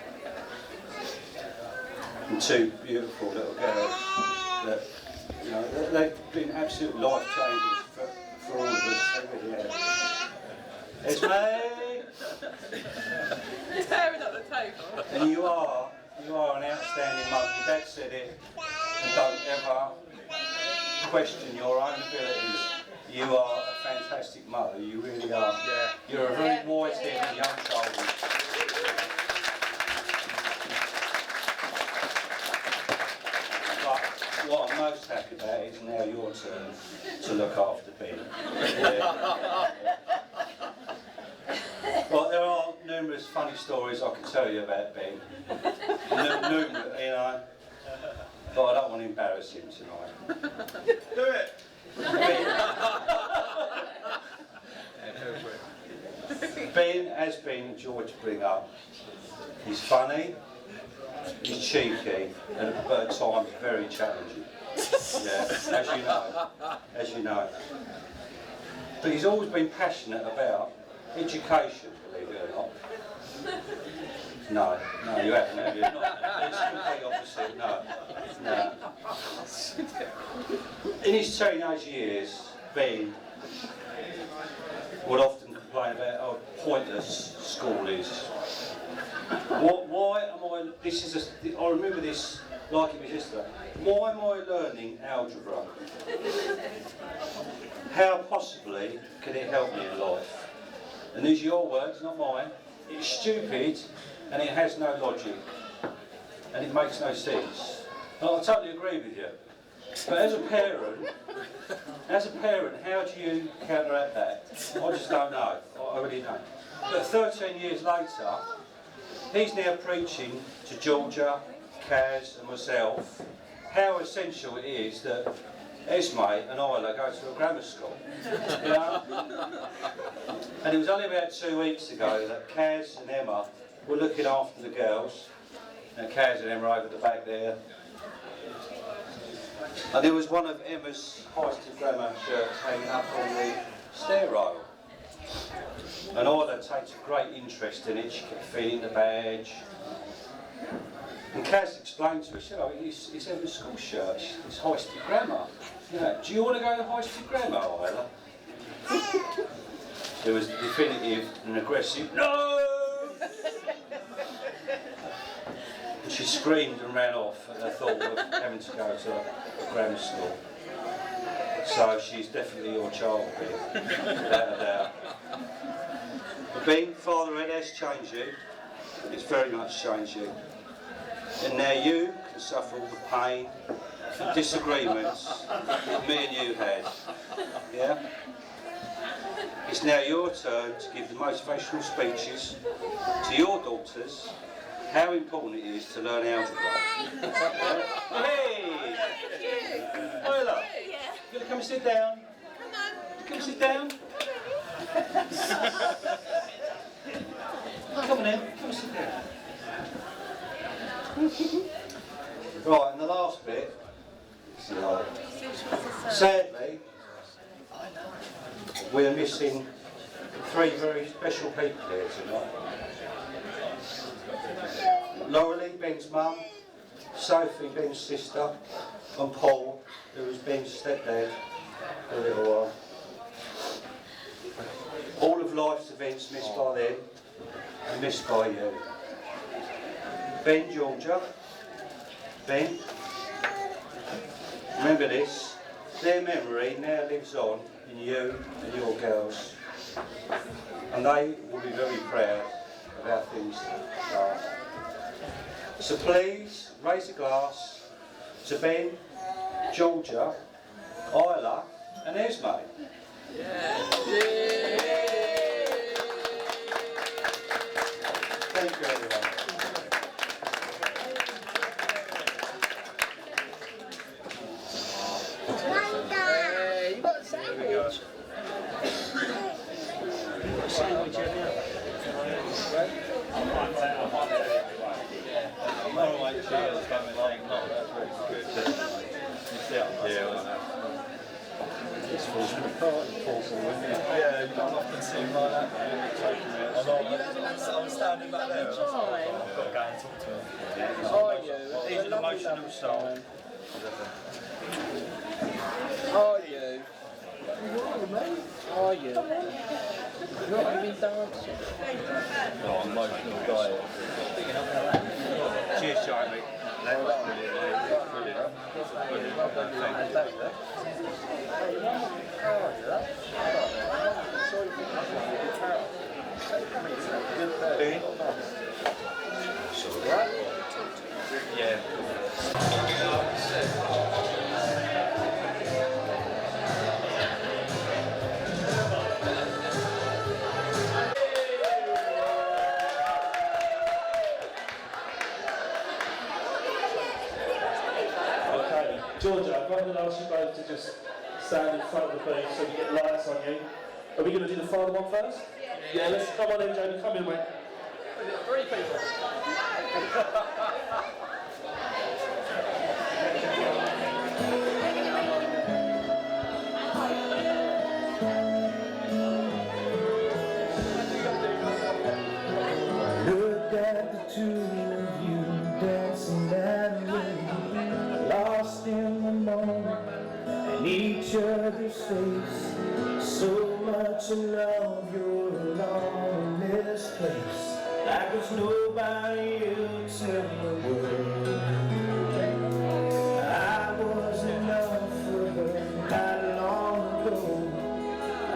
And two beautiful little girls that, you know, they've been absolute life changers for all of us. They really have. Esme! You're tearing up the table. And you are an outstanding mum. Your dad said it, and don't ever question your own abilities. You are a fantastic mother, you really are. Yeah. You're a very wise-headed young child. But what I'm most happy about is now your turn to look after Ben. Yeah. Well, there are numerous funny stories I can tell you about Ben. Numerous, you know. But I don't want to embarrass him tonight. Do it! Ben has been joy to bring up. He's funny, he's cheeky, and at times very challenging. Yeah, as you know. But he's always been passionate about education, believe it or not. No, you haven't, have you? It's the complete opposite, no. In his teenage years, Ben would often complain about how pointless school is. Why am I, I remember this like it was yesterday. Why am I learning algebra? How possibly can it help me in life? And these are your words, not mine. It's stupid and it has no logic and it makes no sense. And I totally agree with you. But as a parent, how do you counteract that? I just don't know. I really don't. But 13 years later, he's now preaching to Georgia, Kaz and myself how essential it is that Esme and Isla go to a grammar school. You know? And it was only about 2 weeks ago that Kaz and Emma were looking after the girls. And Kaz and Emma over the back there. And there was one of Emma's hoisted grammar shirts hanging up on the stair rail. And Isla takes a great interest in it. She kept feeling the badge. And Kaz explained to her, she said, oh, it's Emma's school shirt, it's hoisted grammar. You know, do you want to go to hoisted grammar, Isla? There was definitive and aggressive, no! And she screamed and ran off at the thought of having to go to a grammar school. So she's definitely your child, Ben, without a doubt. But Ben, fatherhood has changed you. It's very much changed you. And now you can suffer all the pain and disagreements that me and you had. Yeah? It's now your turn to give the motivational speeches to your daughters how important it is to learn algebra. Hey! Isla, you gonna come and sit down? Come on. Come and sit down? Come on in, come and sit down. Right, and the last bit, sadly, we're missing 3 very special people here tonight. Laurelie, Ben's mum, Sophie, Ben's sister, and Paul, who was Ben's stepdad for a little while. All of life's events missed by them and missed by you. Ben, Georgia, Ben, remember this, their memory now lives on in you and your girls, and they will be very proud of how things are. So please raise a glass to Ben, Georgia, Isla and Esme. Thank you everyone. You got a sandwich. Sandwich, yeah. showers coming late night, that's really good. You sit up here like that. It's full of party people, isn't it? Yeah, you don't often see them like that. I'm standing back there. I've got to go and talk to him. He's an emotional soul. Are you? Are you? Not even dancing. Not an emotional guy. Cheers, Charlie. Yeah. Georgia, I'm going to ask you both to just stand in front of the booth so we get lights on you. Are we going to do the final one first? Yeah, let's come on in, Jamie. Come in, mate. 3 people. Look at the two of you dancing that way, lost in the moment and each other's face. So much in love, you're alone in this place, like there's nobody else in the world. I was enough for her not long ago.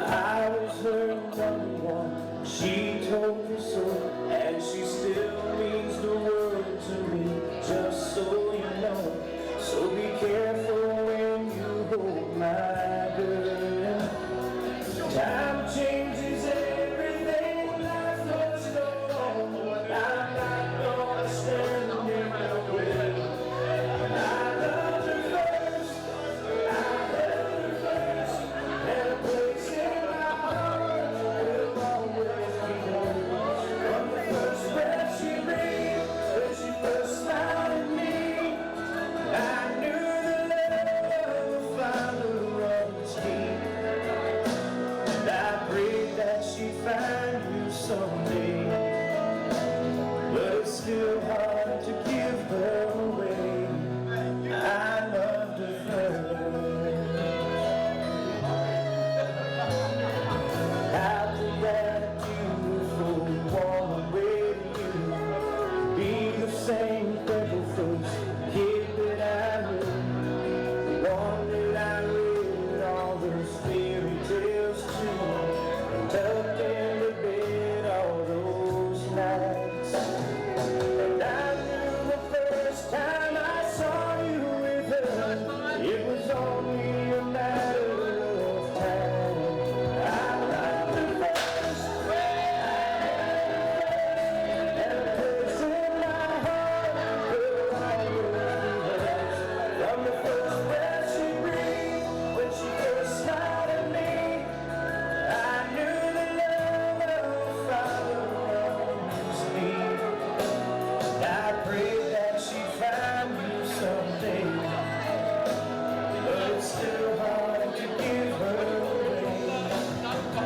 I was her number one. She told me so, and she still means the world to me, just so you know. So be careful when you hold my girl. Time changes everything, life must go on. I'm not gonna stand in the way. I loved her first, I held her first, and a place in my heart will always be home. From the first breath she breathed, when she first smiled at me, I knew the love would find her on the street. And I prayed that she'd find you someday, but it's still hard to give her away. I loved her first. After that beautiful woman with you, be the same devil face kid that I knew, the one that I read all those fairy tales to, tucked into bed all those nights. And I knew the first time I saw you with her, it was only a matter of time. I loved her first, and a place in my heart will always be hers. From the first breath she breathed, when she first smiled at me, I knew the love would follow us deep. And I prayed that she'd find you someday, but it's still hard to give her away. I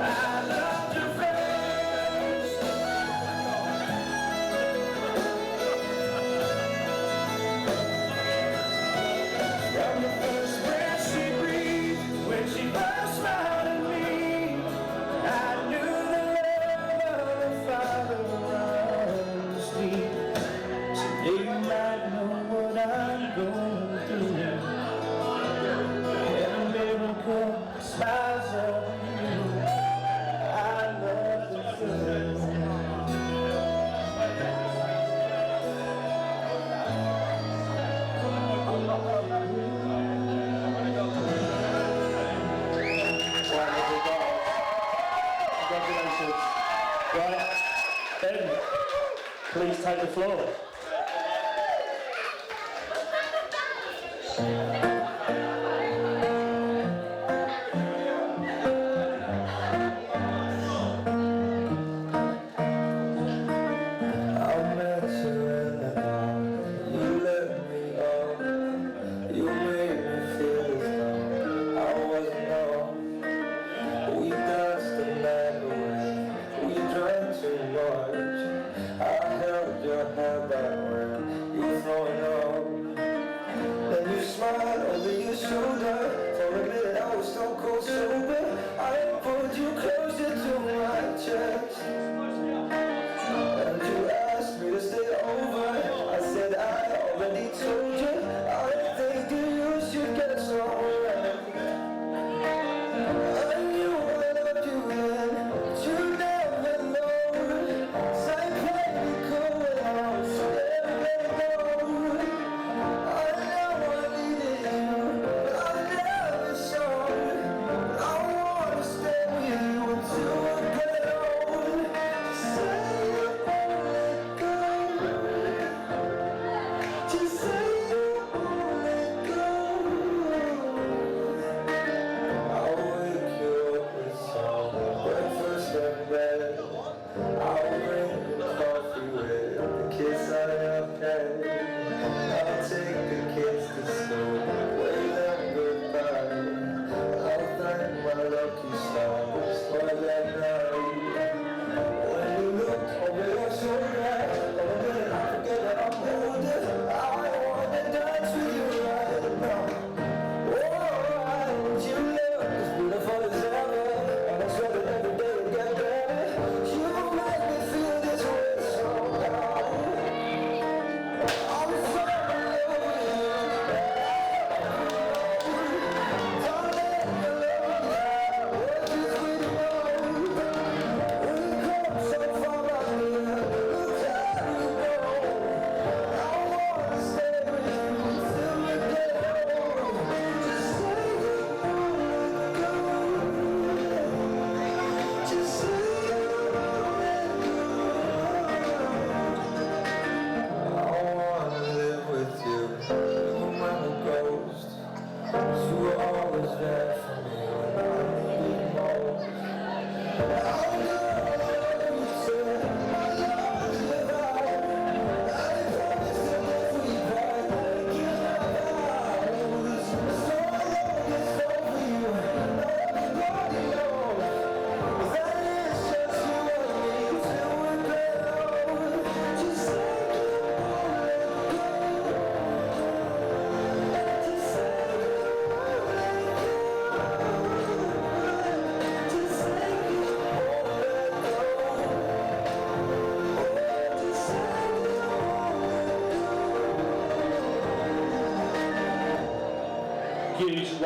loved her first. From the first breath she breathed, when she first smiled at me, I knew the love would follow us deep. Someday you might know what I'm going through, and a miracle smiles on you. I love the first. Congratulations. Right, Ben, please take the floor. I met her in the dark. You let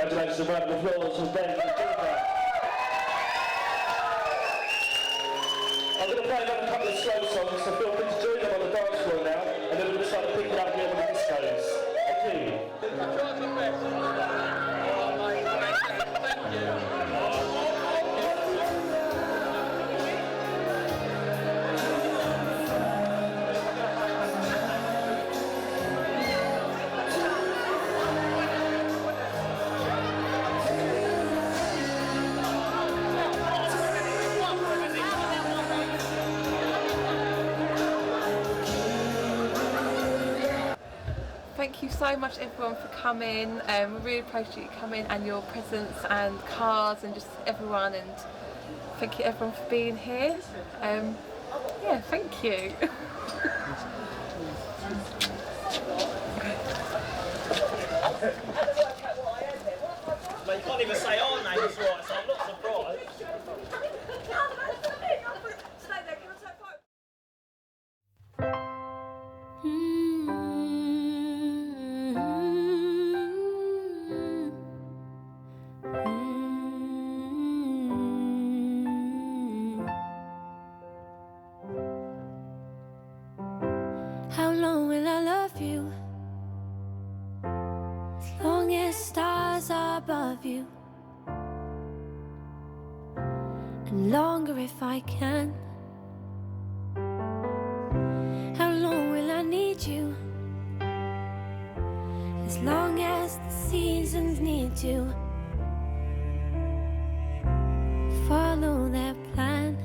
Congratulations, a round of applause for Ben and Georgia. I'm going to play another couple of slow songs, so feel free to join them on the dance floor now, and then we're going to start picking up again with the discos. Thank you. Thank you so much everyone for coming. We really appreciate you coming and your presence and cards and just everyone, and thank you everyone for being here. Yeah, thank you. You can't even say our names right, so I'm not surprised. How long will I love you? As long as stars are above you, and longer if I can. How long will I need you? As long as the seasons need to follow their plan.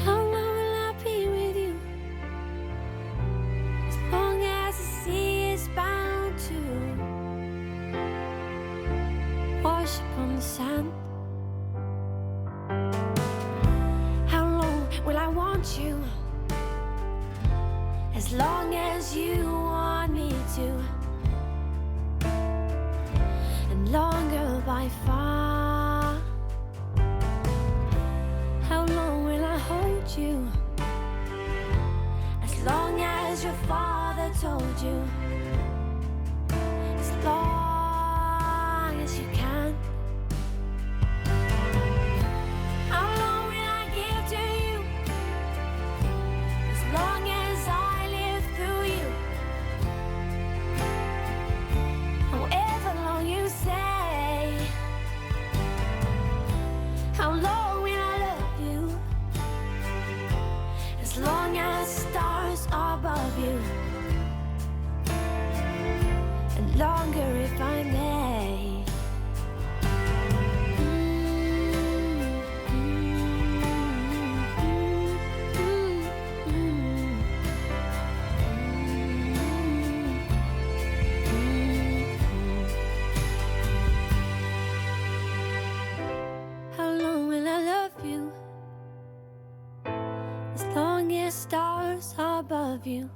How long will I be with you? As long as the sea is bound to wash upon the sand. How long will I want you? As long as you want me to, and longer by far. How long will I hold you? As long as your father told you. As long as you can. How long will I give to you? As long as I live through you. However long you say. How long will I love you? As long as stars are above you, and longer if I may. How long will I love you? As long as stars are above you,